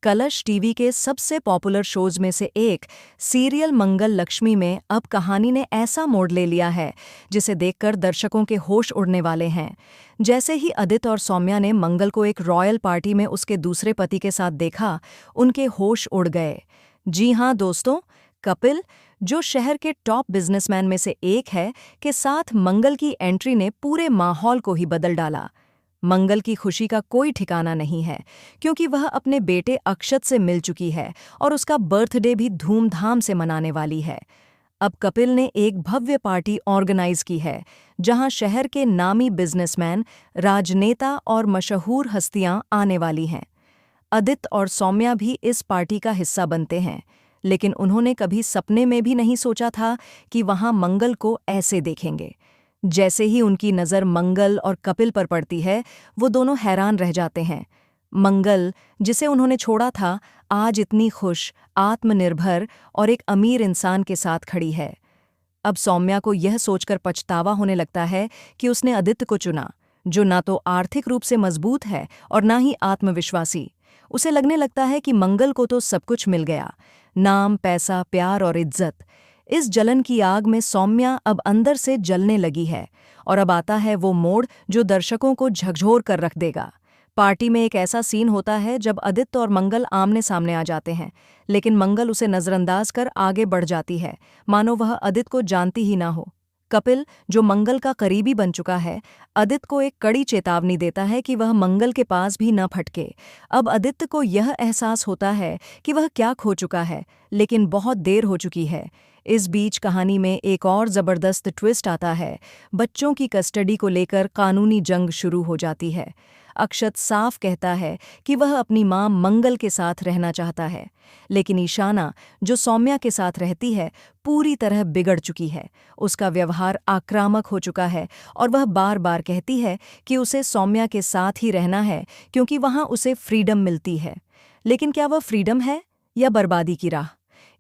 कलश टीवी के सबसे पॉपुलर शोज में से एक सीरियल मंगल लक्ष्मी में अब कहानी ने ऐसा मोड़ ले लिया है जिसे देखकर दर्शकों के होश उड़ने वाले हैं। जैसे ही आदित्य और सौम्या ने मंगल को एक रॉयल पार्टी में उसके दूसरे पति के साथ देखा, उनके होश उड़ गए। जी हाँ दोस्तों, कपिल, जो शहर के टॉप बिजनेसमैन में से एक है, के साथ मंगल की एंट्री ने पूरे माहौल को ही बदल डाला। मंगल की खुशी का कोई ठिकाना नहीं है, क्योंकि वह अपने बेटे अक्षत से मिल चुकी है और उसका बर्थडे भी धूमधाम से मनाने वाली है। अब कपिल ने एक भव्य पार्टी ऑर्गेनाइज की है, जहां शहर के नामी बिजनेसमैन, राजनेता और मशहूर हस्तियां आने वाली हैं। आदित्य और सौम्या भी इस पार्टी का हिस्सा बनते हैं, लेकिन उन्होंने कभी सपने में भी नहीं सोचा था कि वहां मंगल को ऐसे देखेंगे। जैसे ही उनकी नज़र मंगल और कपिल पर पड़ती है, वो दोनों हैरान रह जाते हैं। मंगल, जिसे उन्होंने छोड़ा था, आज इतनी खुश, आत्मनिर्भर और एक अमीर इंसान के साथ खड़ी है। अब सौम्या को यह सोचकर पछतावा होने लगता है कि उसने आदित्य को चुना, जो ना तो आर्थिक रूप से मजबूत है और ना ही आत्मविश्वासी। उसे लगने लगता है कि मंगल को तो सब कुछ मिल गया, नाम, पैसा, प्यार और इज्जत। इस जलन की आग में सौम्या अब अंदर से जलने लगी है, और अब आता है वो मोड़ जो दर्शकों को झकझोर कर रख देगा। पार्टी में एक ऐसा सीन होता है जब आदित्य और मंगल आमने सामने आ जाते हैं, लेकिन मंगल उसे नजरअंदाज कर आगे बढ़ जाती है, मानो वह आदित्य को जानती ही ना हो। कपिल, जो मंगल का करीबी बन चुका है, आदित्य को एक कड़ी चेतावनी देता है कि वह मंगल के पास भी न फटके। अब आदित्य को यह एहसास होता है कि वह क्या खो चुका है, लेकिन बहुत देर हो चुकी है। इस बीच कहानी में एक और जबरदस्त ट्विस्ट आता है। बच्चों की कस्टडी को लेकर कानूनी जंग शुरू हो जाती है। अक्षत साफ कहता है कि वह अपनी मां मंगल के साथ रहना चाहता है, लेकिन ईशाना, जो सौम्या के साथ रहती है, पूरी तरह बिगड़ चुकी है। उसका व्यवहार आक्रामक हो चुका है और वह बार बार कहती है कि उसे सौम्या के साथ ही रहना है, क्योंकि वहां उसे फ्रीडम मिलती है। लेकिन क्या वह फ्रीडम है या बर्बादी की राह?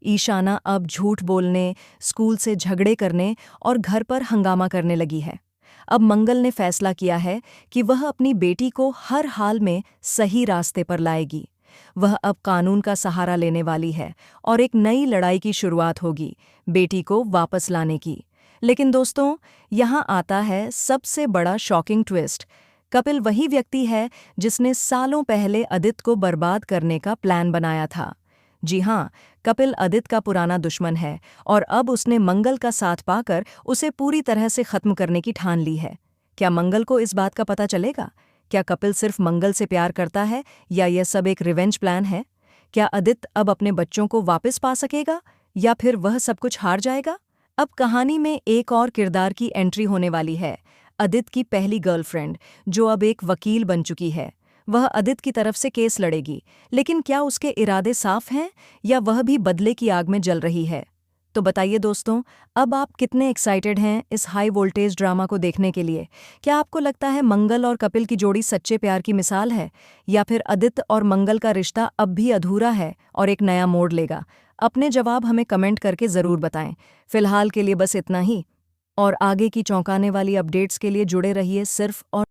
ईशाना अब झूठ बोलने, स्कूल से झगड़े करने और घर पर हंगामा करने लगी है। अब मंगल ने फैसला किया है कि वह अपनी बेटी को हर हाल में सही रास्ते पर लाएगी। वह अब कानून का सहारा लेने वाली है और एक नई लड़ाई की शुरुआत होगी, बेटी को वापस लाने की। लेकिन दोस्तों, यहाँ आता है सबसे बड़ा शॉकिंग ट्विस्ट। कपिल वही व्यक्ति है जिसने सालों पहले आदित्य को बर्बाद करने का प्लान बनाया था। जी हाँ, कपिल आदित्य का पुराना दुश्मन है और अब उसने मंगल का साथ पाकर उसे पूरी तरह से खत्म करने की ठान ली है। क्या मंगल को इस बात का पता चलेगा? क्या कपिल सिर्फ मंगल से प्यार करता है या यह सब एक रिवेंज प्लान है? क्या आदित्य अब अपने बच्चों को वापस पा सकेगा या फिर वह सब कुछ हार जाएगा? अब कहानी में एक और किरदार की एंट्री होने वाली है, आदित्य की पहली गर्लफ्रेंड, जो अब एक वकील बन चुकी है। वह आदित्य की तरफ से केस लड़ेगी, लेकिन क्या उसके इरादे साफ हैं या वह भी बदले की आग में जल रही है? तो बताइए दोस्तों, अब आप कितने एक्साइटेड हैं इस हाई वोल्टेज ड्रामा को देखने के लिए? क्या आपको लगता है मंगल और कपिल की जोड़ी सच्चे प्यार की मिसाल है, या फिर आदित्य और मंगल का रिश्ता अब भी अधूरा है और एक नया मोड़ लेगा? अपने जवाब हमें कमेंट करके ज़रूर बताएं। फिलहाल के लिए बस इतना ही, और आगे की चौंकाने वाली अपडेट्स के लिए जुड़े रहिए सिर्फ और